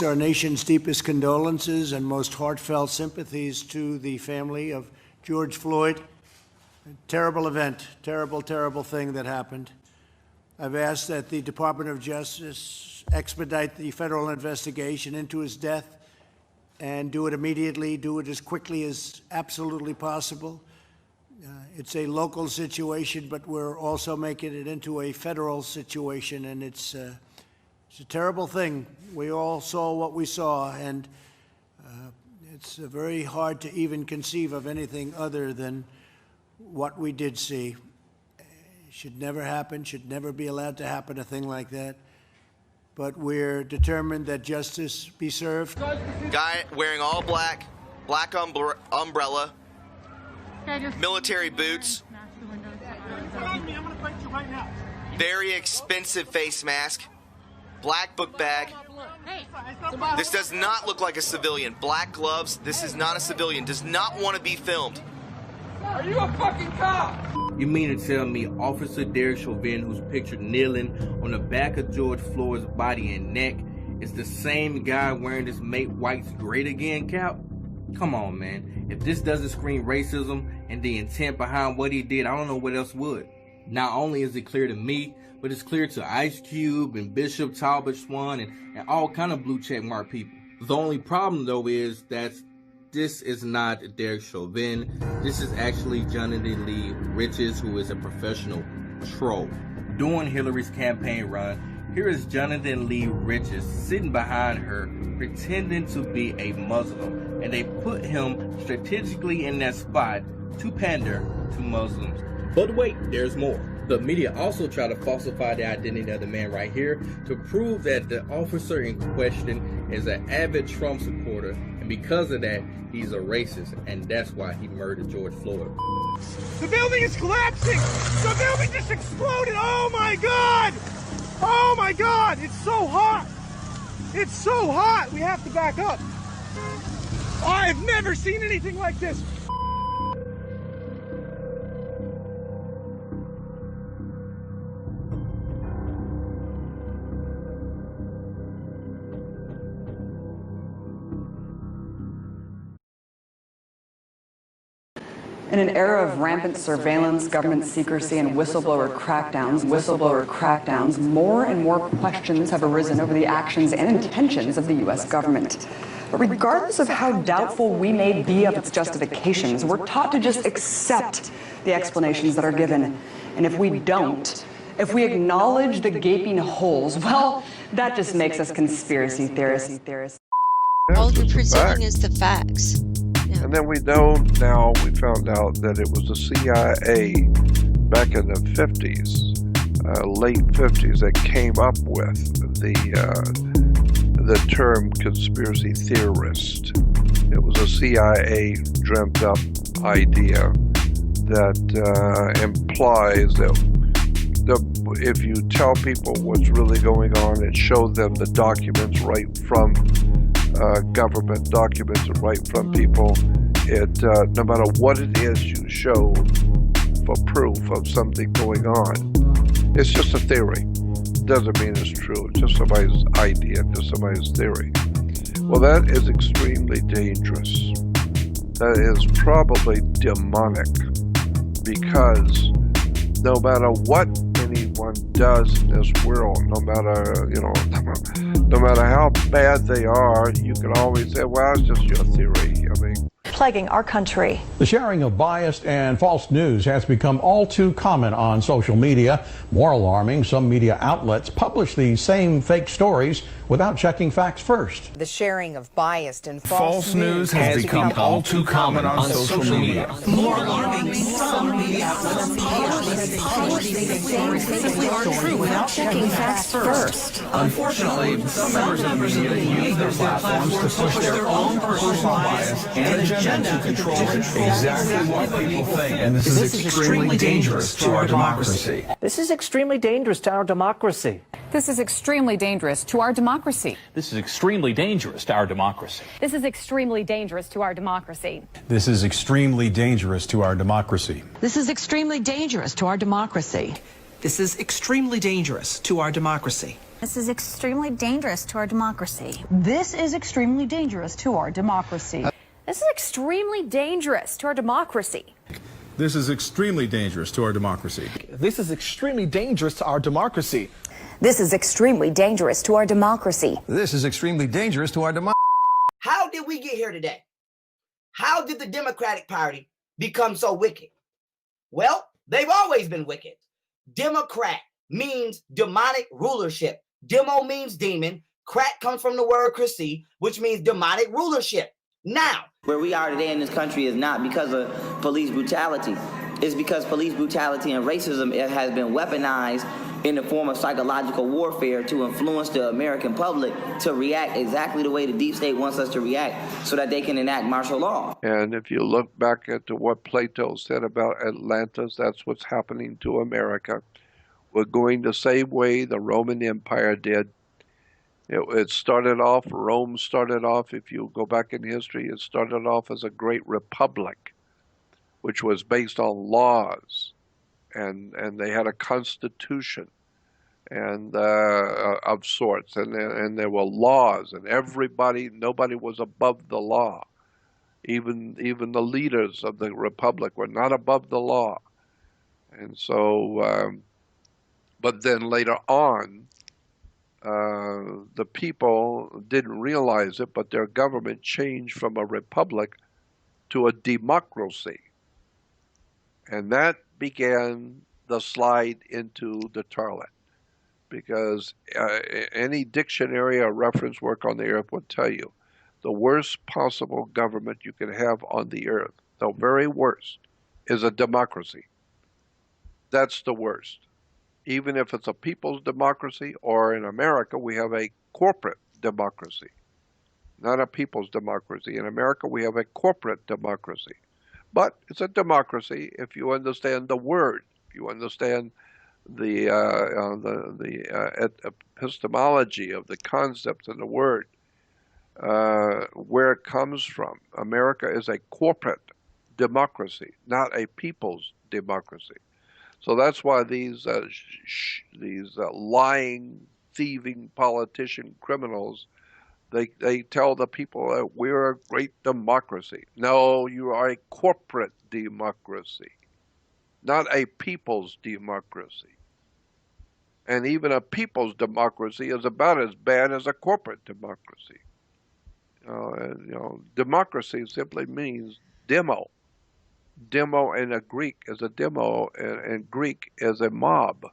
Our nation's deepest condolences and most heartfelt sympathies to the family of George Floyd. A terrible event, terrible, terrible thing that happened. I've asked that the Department of Justice expedite the federal investigation into his death and do it immediately, do it as quickly as absolutely possible. It's a local situation, but we're also making it into a federal situation, and it's a terrible thing. We all saw what we saw, and it's very hard to even conceive of anything other than what we did see. It should never happen, should never be allowed to happen, a thing like that. But we're determined that justice be served. Guy wearing all black, black umbrella, military boots, very expensive face mask, black book bag. This does not look like a civilian. Black gloves. This is not a civilian. Does not want to be filmed. Are you a fucking cop? You mean to tell me Officer Derek Chauvin, who's pictured kneeling on the back of George Floyd's body and neck, is the same guy wearing this Make Whites Great Again cap? Come on, man. If this doesn't scream racism and the intent behind what he did, I don't know what else would. Not only is it clear to me, but it's clear to Ice Cube and Bishop Talbot Swan and all kind of blue check mark people. The only problem, though, is that this is not Derek Chauvin. This is actually Jonathan Lee Riches, who is a professional troll. During Hillary's campaign run, here is Jonathan Lee Riches sitting behind her, pretending to be a Muslim, and they put him strategically in that spot to pander to Muslims. But wait, there's more. The media also tried to falsify the identity of the man right here to prove that the officer in question is an avid Trump supporter, and because of that, he's a racist, and that's why he murdered George Floyd. The building is collapsing! The building just exploded! Oh my God! Oh my God! It's so hot! It's so hot! We have to back up. I've never seen anything like this. In an era of rampant surveillance, government secrecy, and whistleblower crackdowns, more and more questions have arisen over the actions and intentions of the U.S. government. But regardless of how doubtful we may be of its justifications, we're taught to just accept the explanations that are given. And if we don't, if we acknowledge the gaping holes, well, that just makes us conspiracy theorists. All you're presenting is the facts. Yeah. And then we know now, we found out that it was the CIA back in the 50s, late 50s, that came up with the term conspiracy theorist. It was a CIA dreamt up idea that implies that if you tell people what's really going on and show them the documents right from government documents and right from people, no matter what it is you show for proof of something going on, it's just a theory. Doesn't mean it's true. It's just somebody's idea, just somebody's theory. Well, that is extremely dangerous. That is probably demonic, because no matter what anyone does in this world, no matter how bad they are, you can always say, well, it's just your theory. I mean, plaguing our country. The sharing of biased and false news has become all too common on social media. More alarming, some media outlets publish these same fake stories without checking facts first. The sharing of biased and false news has become all too common on social media. More alarming, some media outlets publish these stories simply aren't true without checking facts first. Unfortunately, some members of the media use their platforms to push their own personal bias and agenda to control exactly what people think. And this is extremely dangerous to our democracy. This is extremely dangerous to our democracy. This is extremely dangerous to our democracy. This is extremely dangerous to our democracy. This is extremely dangerous to our democracy. This is extremely dangerous to our democracy. This is extremely dangerous to our democracy. This is extremely dangerous to our democracy. This is extremely dangerous to our democracy. This is extremely dangerous to our democracy. This is extremely dangerous to our democracy. This is extremely dangerous to our democracy. This is extremely dangerous to our democracy. This is extremely dangerous to our democracy. This is extremely dangerous to our democracy. How did we get here today? How did the Democratic Party become so wicked? Well, they've always been wicked. Democrat means demonic rulership. Demo means demon. Crat comes from the word cracy, which means demonic rulership. Now, where we are today in this country is not because of police brutality. It's because police brutality and racism has been weaponized in the form of psychological warfare to influence the American public to react exactly the way the deep state wants us to react so that they can enact martial law. And if you look back at what Plato said about Atlantis, that's what's happening to America. We're going the same way the Roman Empire did. It started off, Rome started off, if you go back in history, it started off as a great republic, which was based on laws. And they had a constitution and of sorts, and there were laws, and nobody was above the law. Even the leaders of the republic were not above the law. And so, but then later on, the people didn't realize it, but their government changed from a republic to a democracy. And that began the slide into the toilet, because any dictionary or reference work on the earth will tell you the worst possible government you can have on the earth, the very worst, is a democracy. That's the worst. Even if it's a people's democracy, or in America we have a corporate democracy, not a people's democracy. In America we have a corporate democracy. But it's a democracy if you understand the word, if you understand the epistemology of the concepts and the word, where it comes from. America is a corporate democracy, not a people's democracy. So that's why these lying, thieving politician criminals, they tell the people that we're a great democracy. No, you are a corporate democracy, not a people's democracy. And even a people's democracy is about as bad as a corporate democracy. Democracy simply means demo. Demo in Greek is a demo, and Greek is a mob.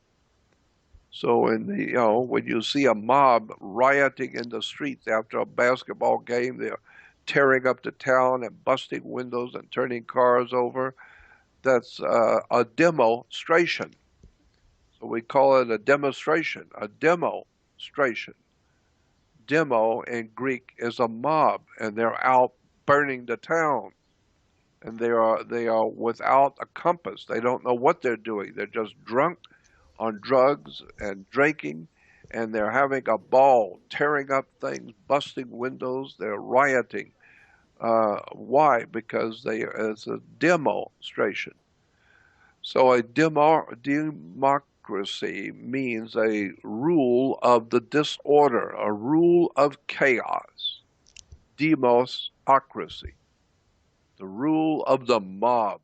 So when you see a mob rioting in the streets after a basketball game, they're tearing up the town and busting windows and turning cars over. That's a demonstration. So we call it a demonstration, a demonstration. Demo in Greek is a mob, and they're out burning the town. And they are without a compass. They don't know what they're doing. They're just drunk on drugs and drinking, and they're having a ball, tearing up things, busting windows. They're rioting. Why? Because it's a demonstration. So a democracy means a rule of the disorder, a rule of chaos. Demosocracy, the rule of the mob.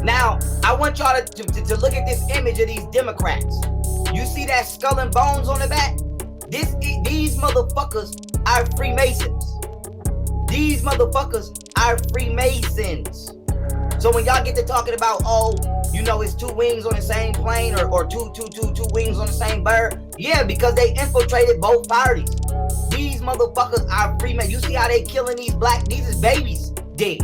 Now, I want y'all to look at this image of these Democrats. You see that skull and bones on the back? These motherfuckers are Freemasons. These motherfuckers are Freemasons. So when y'all get to talking about, it's two wings on the same plane or two wings on the same bird, yeah, because they infiltrated both parties. These motherfuckers are Freemasons. You see how they killing these is babies dead.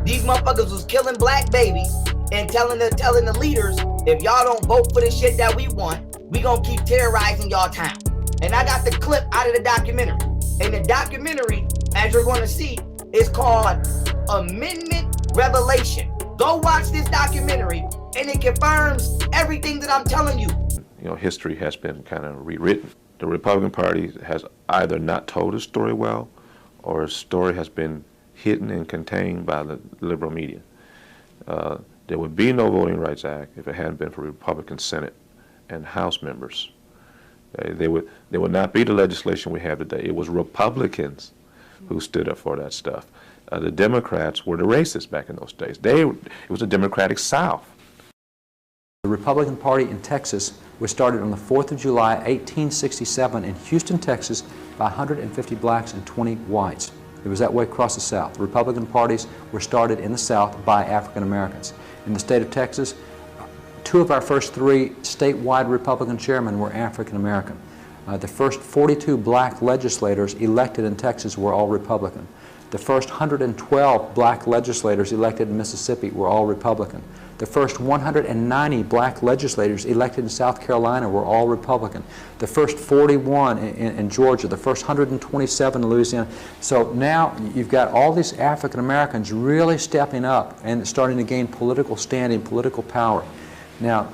These motherfuckers was killing black babies and telling the leaders, if y'all don't vote for the shit that we want, we gonna keep terrorizing y'all town. And I got the clip out of the documentary. And the documentary, as you're gonna see, is called Amendment Revelation. Go watch this documentary, and it confirms everything that I'm telling you. You know, history has been kind of rewritten. The Republican Party has either not told its story well, or its story has been hidden and contained by the liberal media. There would be no Voting Rights Act if it hadn't been for Republican Senate and House members. There would not be the legislation we have today. It was Republicans who stood up for that stuff. The Democrats were the racists back in those days. It was a Democratic South. The Republican Party in Texas was started on the 4th of July, 1867 in Houston, Texas by 150 blacks and 20 whites. It was that way across the South. The Republican parties were started in the South by African Americans. In the state of Texas, 2 of our first 3 statewide Republican chairmen were African American. The first 42 black legislators elected in Texas were all Republican. The first 112 black legislators elected in Mississippi were all Republican. The first 190 black legislators elected in South Carolina were all Republican. The first 41 in Georgia, the first 127 in Louisiana. So now you've got all these African Americans really stepping up and starting to gain political standing, political power. Now,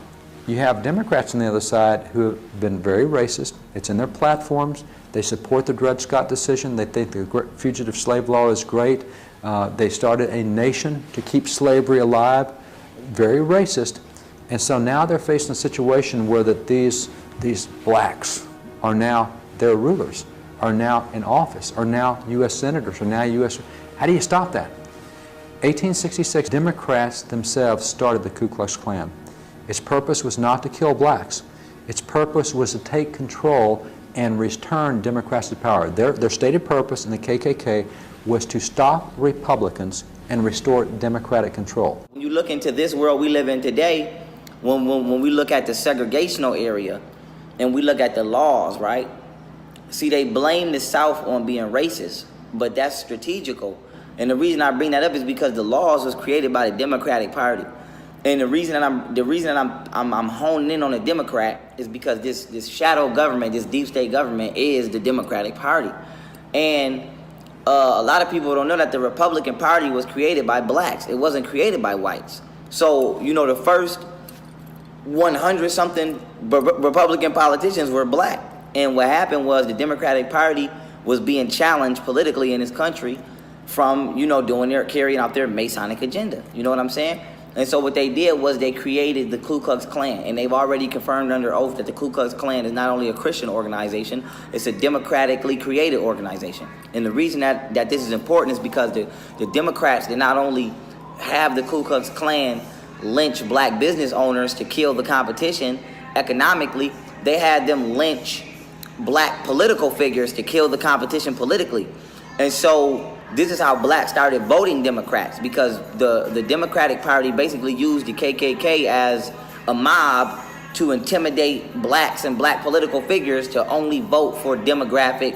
you have Democrats on the other side who have been very racist. It's in their platforms. They support the Dred Scott decision. They think the fugitive slave law is great. They started a nation to keep slavery alive. Very racist. And so now they're facing a situation where that these blacks are now their rulers, are now in office, are now U.S. senators, are now U.S. How do you stop that? 1866, Democrats themselves started the Ku Klux Klan. Its purpose was not to kill blacks. Its purpose was to take control and return Democrats to power. Their stated purpose in the KKK was to stop Republicans and restore Democratic control. When you look into this world we live in today, when we look at the segregational area and we look at the laws, right? See, they blame the South on being racist, but that's strategical. And the reason I bring that up is because the laws was created by the Democratic Party. And the reason that I'm honing in on the Democrat is because this shadow government, this deep state government, is the Democratic Party. And a lot of people don't know that the Republican Party was created by blacks. It wasn't created by whites. So, you know, the first 100-something Republican politicians were black. And what happened was the Democratic Party was being challenged politically in this country from, you know, carrying out their Masonic agenda. You know what I'm saying? And so what they did was they created the Ku Klux Klan, and they've already confirmed under oath that the Ku Klux Klan is not only a Christian organization, it's a democratically created organization. And the reason that this is important is because the Democrats did not only have the Ku Klux Klan lynch black business owners to kill the competition economically, they had them lynch black political figures to kill the competition politically. And so this is how blacks started voting Democrats, because the Democratic Party basically used the KKK as a mob to intimidate blacks and black political figures to only vote for democratic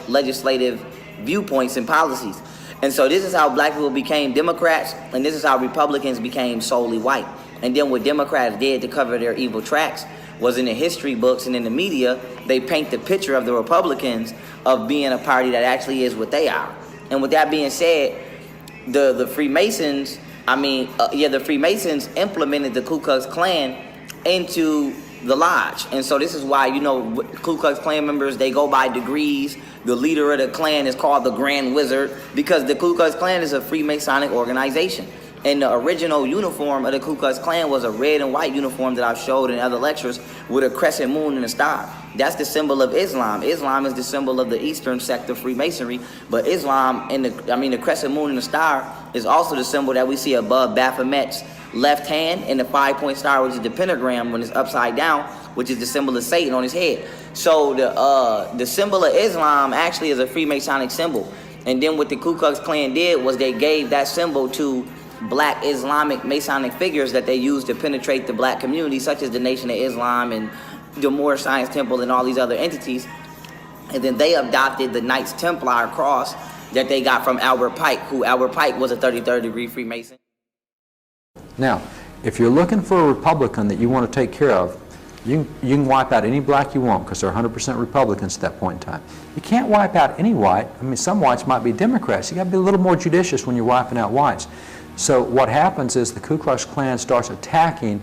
legislative viewpoints and policies. And so this is how black people became Democrats, and this is how Republicans became solely white. And then what Democrats did to cover their evil tracks was in the history books and in the media, they paint the picture of the Republicans of being a party that actually is what they are. And with that being said, the Freemasons, the Freemasons implemented the Ku Klux Klan into the lodge. And so this is why, you know, Ku Klux Klan members, they go by degrees. The leader of the Klan is called the Grand Wizard, because the Ku Klux Klan is a Freemasonic organization. And the original uniform of the Ku Klux Klan was a red and white uniform that I've showed in other lectures with a crescent moon and a star. That's the symbol of Islam. Islam is the symbol of the Eastern sect of Freemasonry, but Islam and the crescent moon and the star is also the symbol that we see above Baphomet's left hand, and the 5-point star, which is the pentagram when it's upside down, which is the symbol of Satan on his head. So the symbol of Islam actually is a Freemasonic symbol. And then what the Ku Klux Klan did was they gave that symbol to black Islamic Masonic figures that they used to penetrate the black community, such as the Nation of Islam and the Moorish Science Temple and all these other entities. And then they adopted the Knights Templar cross that they got from Albert Pike, who Albert Pike was a 33rd degree Freemason. Now, if you're looking for a Republican that you want to take care of, You can wipe out any black you want because they're 100% Republicans at that point in time. You can't wipe out any white. I mean, some whites might be Democrats. You got to be a little more judicious when you're wiping out whites. So what happens is the Ku Klux Klan starts attacking,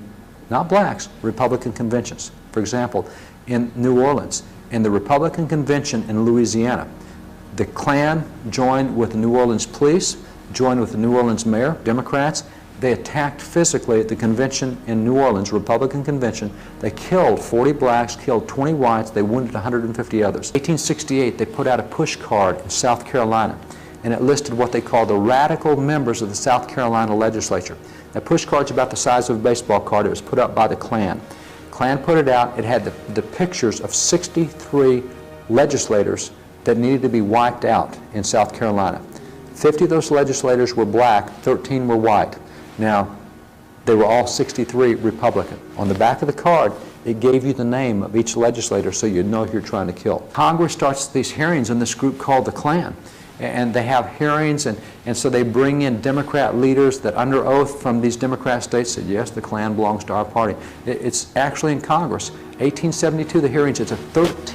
not blacks, Republican conventions. For example, in New Orleans, in the Republican convention in Louisiana, the Klan joined with the New Orleans police, joined with the New Orleans mayor, Democrats. They attacked physically at the convention in New Orleans, Republican convention. They killed 40 blacks, killed 20 whites, they wounded 150 others. In 1868, they put out a push card in South Carolina, and it listed what they called the radical members of the South Carolina legislature. That push card's about the size of a baseball card. It was put up by the Klan. Klan put it out. It had the pictures of 63 legislators that needed to be wiped out in South Carolina. 50 of those legislators were black, 13 were white. Now, they were all 63 Republican. On the back of the card, it gave you the name of each legislator so you'd know who you're trying to kill. Congress starts these hearings in this group called the Klan. And they have hearings, and so they bring in Democrat leaders that under oath from these Democrat states said, yes, the Klan belongs to our party. It's actually in Congress. 1872, the hearings, it's a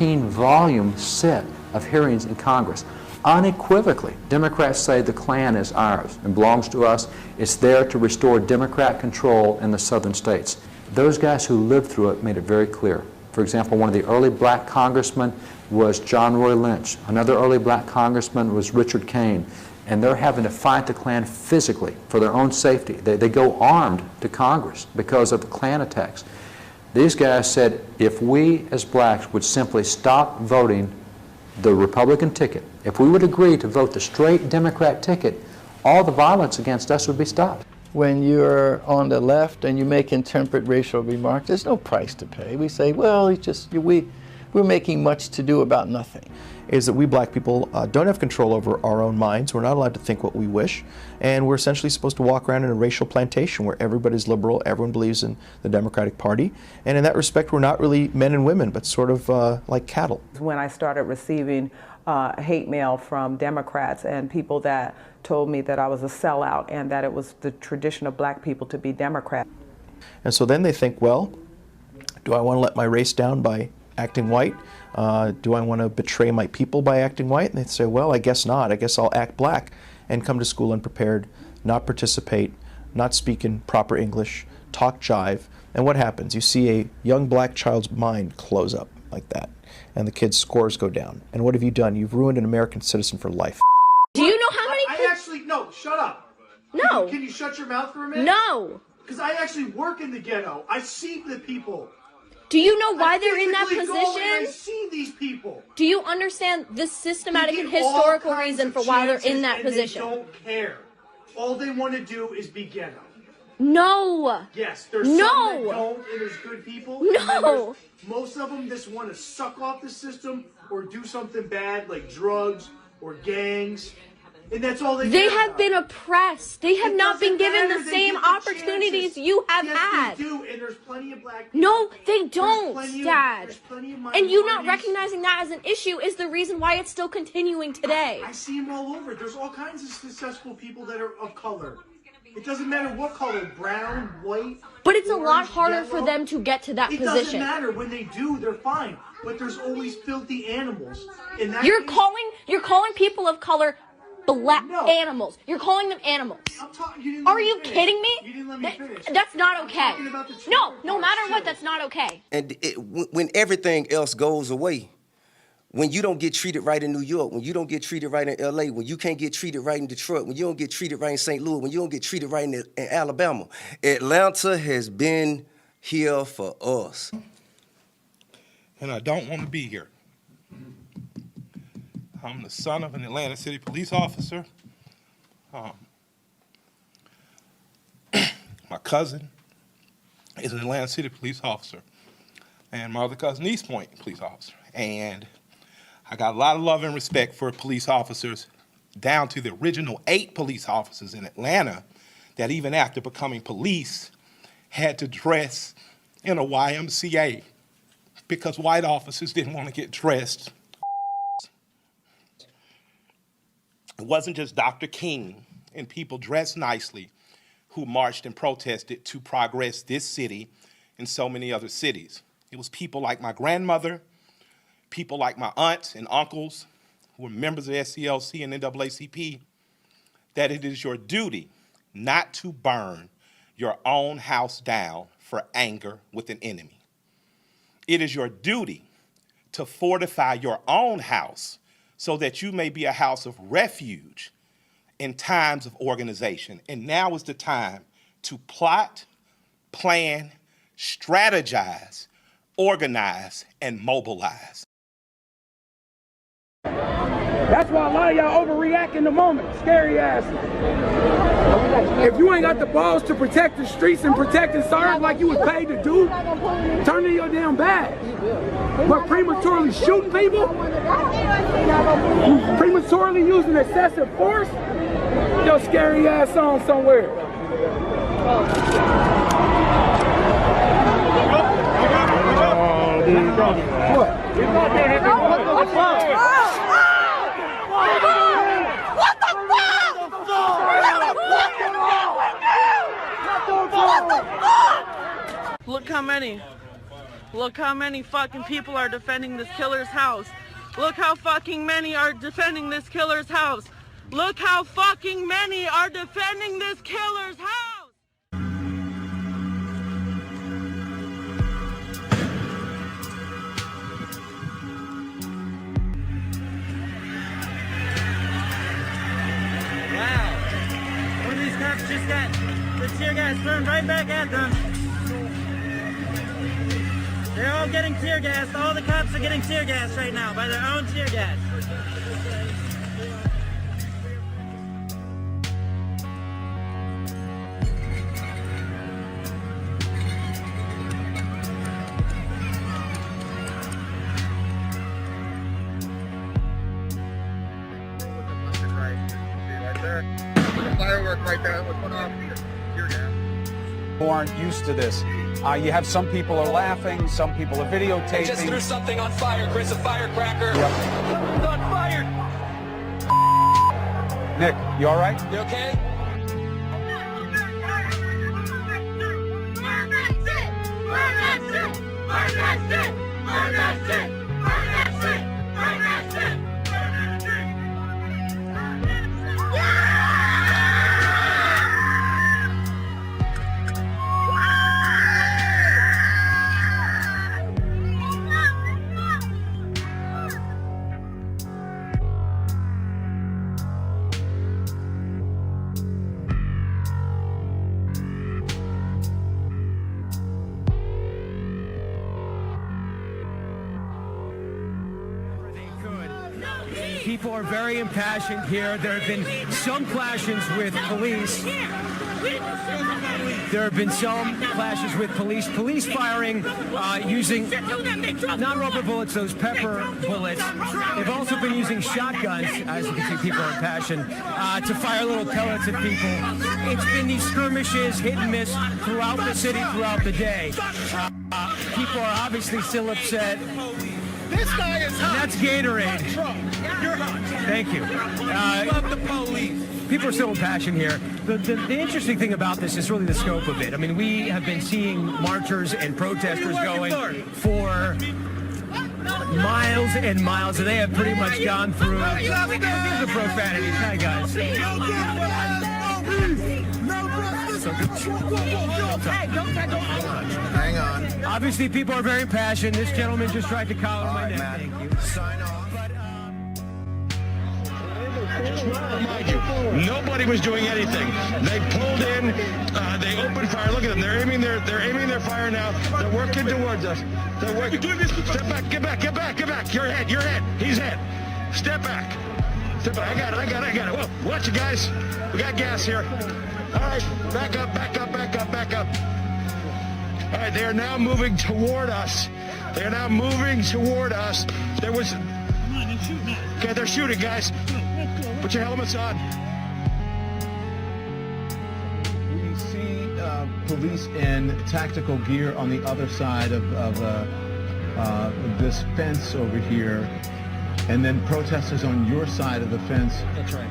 13-volume set of hearings in Congress. Unequivocally, Democrats say the Klan is ours and belongs to us. It's there to restore Democrat control in the southern states. Those guys who lived through it made it very clear. For example, one of the early black congressmen was John Roy Lynch. Another early black congressman was Richard Kane. And they're having to fight the Klan physically for their own safety. They go armed to Congress because of the Klan attacks. These guys said, if we as blacks would simply stop voting the Republican ticket, if we would agree to vote the straight Democrat ticket, all the violence against us would be stopped. When you're on the left and you make intemperate racial remarks, there's no price to pay. We say, well, we're making much to do about nothing. Is that we black people don't have control over our own minds. We're not allowed to think what we wish. And we're essentially supposed to walk around in a racial plantation where everybody's liberal, everyone believes in the Democratic Party. And in that respect, we're not really men and women, but sort of like cattle. When I started receiving hate mail from Democrats and people that told me that I was a sellout and that it was the tradition of black people to be Democrat. And so then they think, well, do I want to let my race down by acting white? Do I want to betray my people by acting white? And they say, well, I guess not. I guess I'll act black and come to school unprepared, not participate, not speak in proper English, talk jive. And what happens? You see a young black child's mind close up like that, and the kid's scores go down. And what have you done? You've ruined an American citizen for life. Do you know how many... No, shut up. No. Can you shut your mouth for a minute? No. Because I actually work in the ghetto. I see the people. Do you know why they're in that physically go and I position? see these people. Do you understand the systematic They and get all historical kinds reason of for why they're in chances that and position? They don't care. All they want to do is be ghetto. No. Yes, there's some No. that don't, and there's good people. No. And then there's most of them just want to suck off the system or do something bad like drugs or gangs. And that's all they They care have about. been oppressed. They have It not been doesn't given matter. the They same get the opportunities chances. you have Yes, had. they do, and there's plenty of black people. No, they There's don't, plenty of- Dad. there's plenty of And you not minorities. recognizing that as an issue is the reason why it's still continuing today. I see them all over. There's all kinds of successful people that are of color. It doesn't matter what color, brown, white. But it's a lot orange, harder for yellow. them to get to that It position. doesn't matter. When they do, they're fine. But there's always filthy animals. And that You're is- calling people of color black animals. You're calling them animals. Are you kidding me? You didn't let me finish. That's not okay. talking about the No, trigger no part, matter what, too. that's not okay. And when everything else goes away, when you don't get treated right in New York, when you don't get treated right in LA, when you can't get treated right in Detroit, when you don't get treated right in St. Louis, when you don't get treated right in Alabama, Atlanta has been here for us. And I don't want to be here. I'm the son of an Atlanta City police officer. My cousin is an Atlanta City police officer, and my other cousin, East Point police officer. And I got a lot of love and respect for police officers, down to the original 8 police officers in Atlanta that even after becoming police had to dress in a YMCA because white officers didn't want to get dressed. It wasn't just Dr. King and people dressed nicely who marched and protested to progress this city and so many other cities. It was people like my grandmother, people like my aunts and uncles who were members of SCLC and NAACP, that it is your duty not to burn your own house down for anger with an enemy. It is your duty to fortify your own house so that you may be a house of refuge in times of organization. And now is the time to plot, plan, strategize, organize, and mobilize. That's why a lot of y'all overreact in the moment, scary asses. If you ain't got the balls to protect the streets and protect and serve like you was paid to do, turn in your damn badge. But prematurely shooting people, prematurely using excessive force, your scary ass on somewhere. What? Look how many fucking people are defending this killer's house. Look how fucking many are defending this killer's house. Look how fucking many are defending this killer's house. Wow. One of these cops just got the tear gas thrown right back at them. They're all getting tear gassed. All the cops are getting tear gassed right now by their own tear gas. Firework right there. That was one off tear gas. Who aren't used to this. You have some people are laughing, some people are videotaping. I just threw something on fire, Chris, a firecracker. Yep. It's on fire. Nick, you all right? You okay? People are very impassioned here. There have been some clashes with police. There have been some clashes with police. Police firing using not rubber bullets, those pepper bullets. They've also been using shotguns, as you can see, people are impassioned, to fire little pellets at people. It's been these skirmishes, hit and miss, throughout the city, throughout the day. People are obviously still upset. This guy is hot. That's Gatorade. You're hot. Thank you. Love the police. People are still impassioned here. The interesting thing about this is really the scope of it. I mean, we have been seeing marchers and protesters going for miles and miles, and they have pretty much gone through. These are profanities. Hi, guys. Hang on. Obviously, people are very impassioned. This gentleman just tried to collar my neck. Thank you. Sign off. Nobody was doing anything. They pulled in, they opened fire. Look at them. They're aiming their fire now. They're working towards us. They're working. Step back, get back. Your head. He's head. Step back. Step back. I got it. Whoa, watch it, guys. We got gas here. All right, back up. All right, they are now moving toward us. There was... Okay, they're shooting, guys. Put your helmets on. We see police in tactical gear on the other side of this fence over here, and then protesters on your side of the fence. That's right.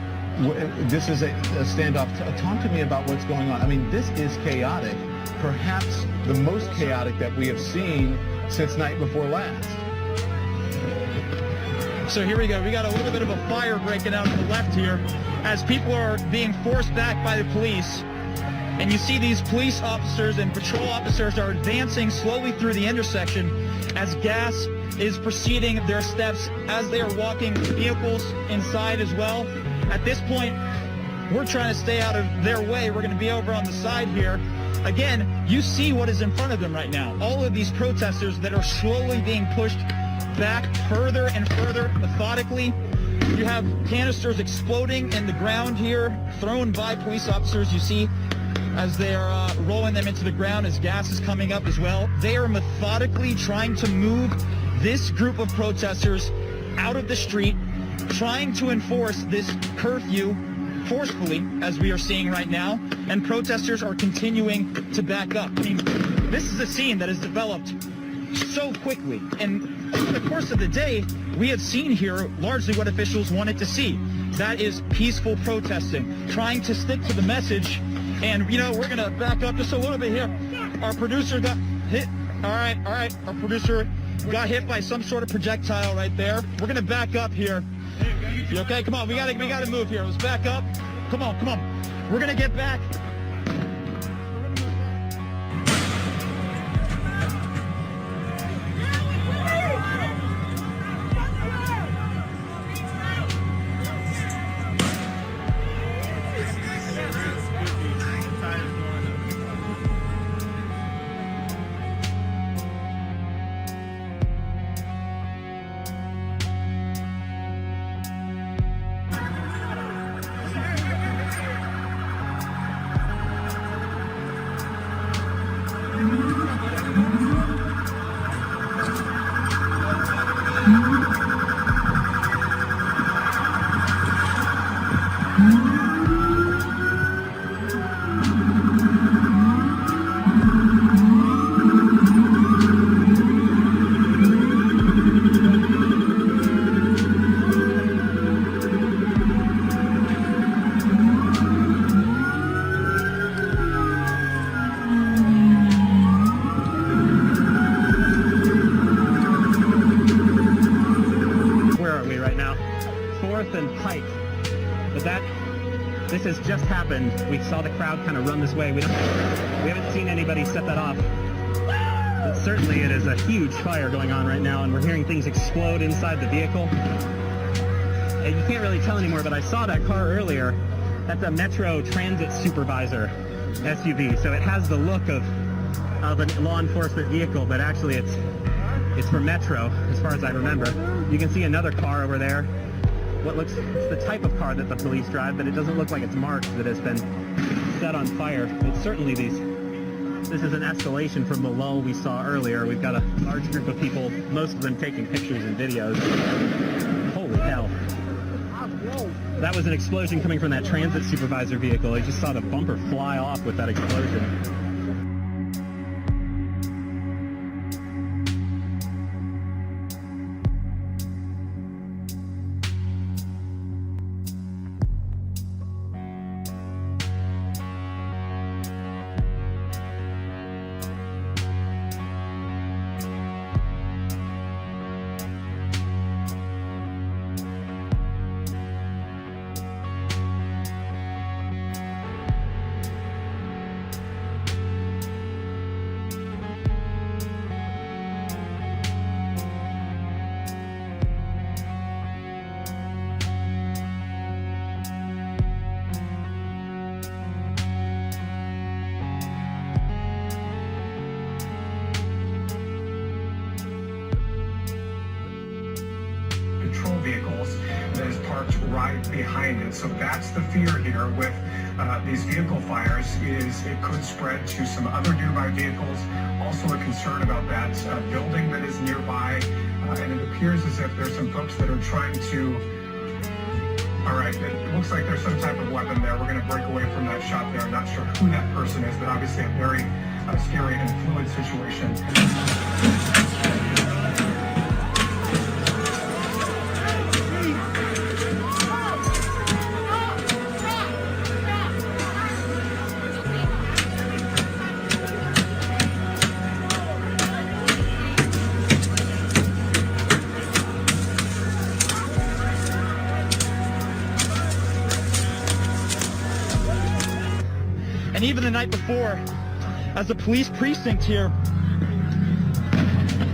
This is a standoff. Talk to me about what's going on. I mean, this is chaotic. Perhaps the most chaotic that we have seen since night before last. So here we go. We got a little bit of a fire breaking out to the left here as people are being forced back by the police. And you see these police officers and patrol officers are advancing slowly through the intersection as gas is preceding their steps as they are walking vehicles inside as well. At this point, we're trying to stay out of their way. We're going to be over on the side here. Again, you see what is in front of them right now. All of these protesters that are slowly being pushed back further and further methodically. You have canisters exploding in the ground here, thrown by police officers. You see as they're rolling them into the ground as gas is coming up as well. They are methodically trying to move this group of protesters out of the street, trying to enforce this curfew forcefully, as we are seeing right now, and protesters are continuing to back up. I mean, this is a scene that has developed so quickly, and over the course of the day, we have seen here largely what officials wanted to see. That is peaceful protesting, trying to stick to the message. And, you know, we're going to back up just a little bit here. Our producer got hit. All right. Our producer got hit by some sort of projectile right there. We're going to back up here. You okay? Come on. We got to move here. Let's back up. Come on. We're going to get back. This has just happened. We saw the crowd kind of run this way. We haven't seen anybody set that off. But certainly it is a huge fire going on right now, and we're hearing things explode inside the vehicle. And you can't really tell anymore, but I saw that car earlier. That's a Metro Transit Supervisor SUV. So it has the look of a law enforcement vehicle, but actually it's for Metro, as far as I remember. You can see another car over there. It's the type of car that the police drive, but it doesn't look like it's marked that has been set on fire. But certainly this is an escalation from the lull we saw earlier. We've got a large group of people, most of them taking pictures and videos. Holy hell. That was an explosion coming from that Transit Supervisor vehicle. I just saw the bumper fly off with that explosion. Vehicles that is parked right behind it. So that's the fear here with these vehicle fires, is it could spread to some other nearby vehicles. Also a concern about that building that is nearby. And it appears as if there's some folks that are trying to... All right, it looks like there's some type of weapon there. We're going to break away from that shot there. I'm not sure who that person is, but obviously a very scary and fluid situation. And even the night before, as a police precinct here,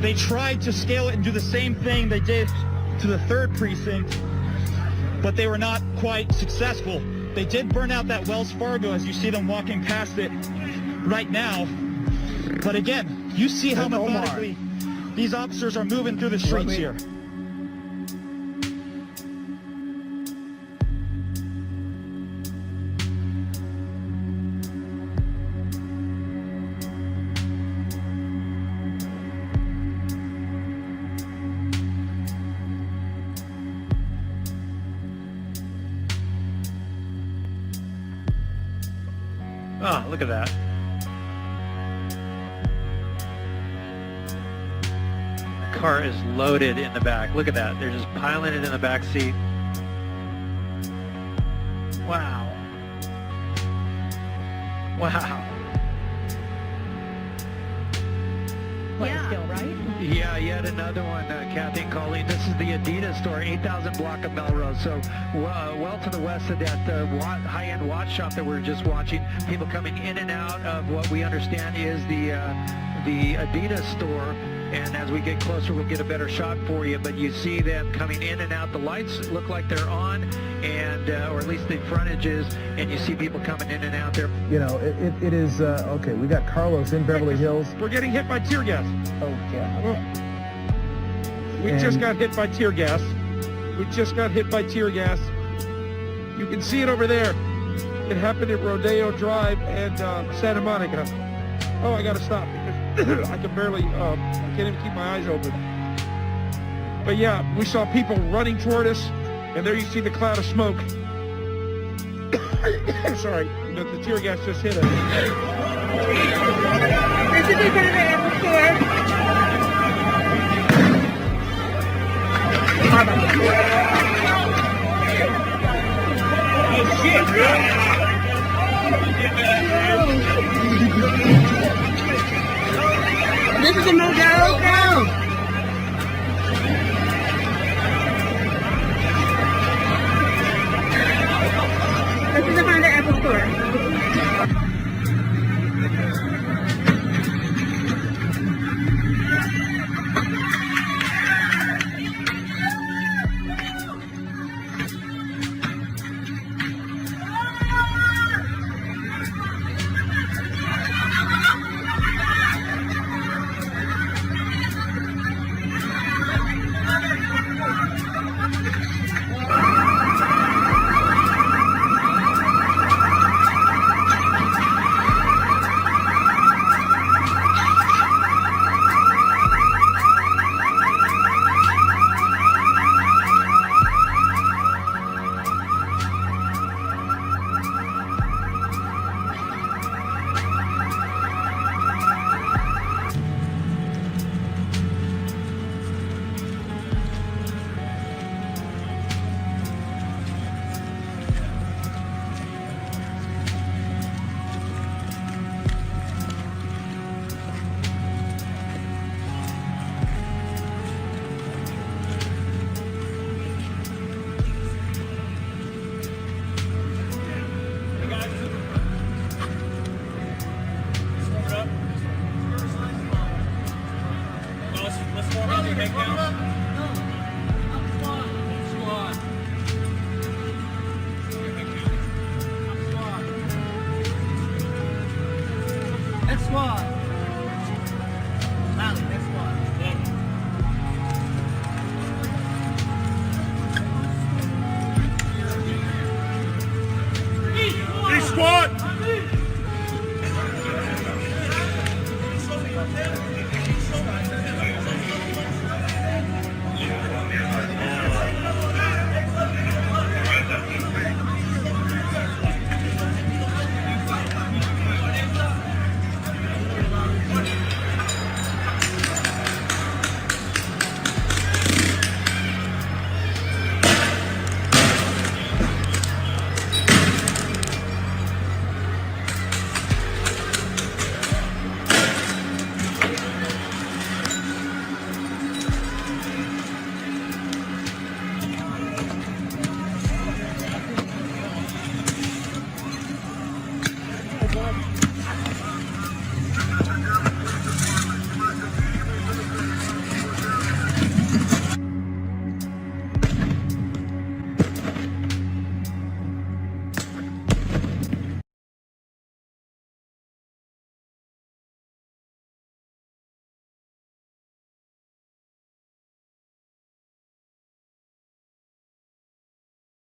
they tried to scale it and do the same thing they did to the 3rd precinct, but they were not quite successful. They did burn out that Wells Fargo as you see them walking past it right now. But again, you see how methodically these officers are moving through the streets here. Oh, look at that. The car is loaded in the back. Look at that. They're just piling it in the back seat. Wow. Wow. Still, right? Yeah, yet another one, Kathy and Colleen. This is the Adidas store, 8000 block of Melrose. So well to the west of that high-end watch shop that we're just watching. People coming in and out of what we understand is the Adidas store. And as we get closer, we'll get a better shot for you. But you see them coming in and out. The lights look like they're on, and or at least the frontage is. And you see people coming in and out there. You know, it is, okay, we got Carlos in Beverly Hills. We're getting hit by tear gas. Oh, God. We just got hit by tear gas. We just got hit by tear gas. You can see it over there. It happened at Rodeo Drive and Santa Monica. Oh, I gotta stop because I can barely, I can't even keep my eyes open. But yeah, we saw people running toward us, and there you see the cloud of smoke. Sorry, the tear gas just hit us. This is in front of the Apple store. Oh shit, really? This is a Modelo Crown. This is in front of the Apple store. Stop.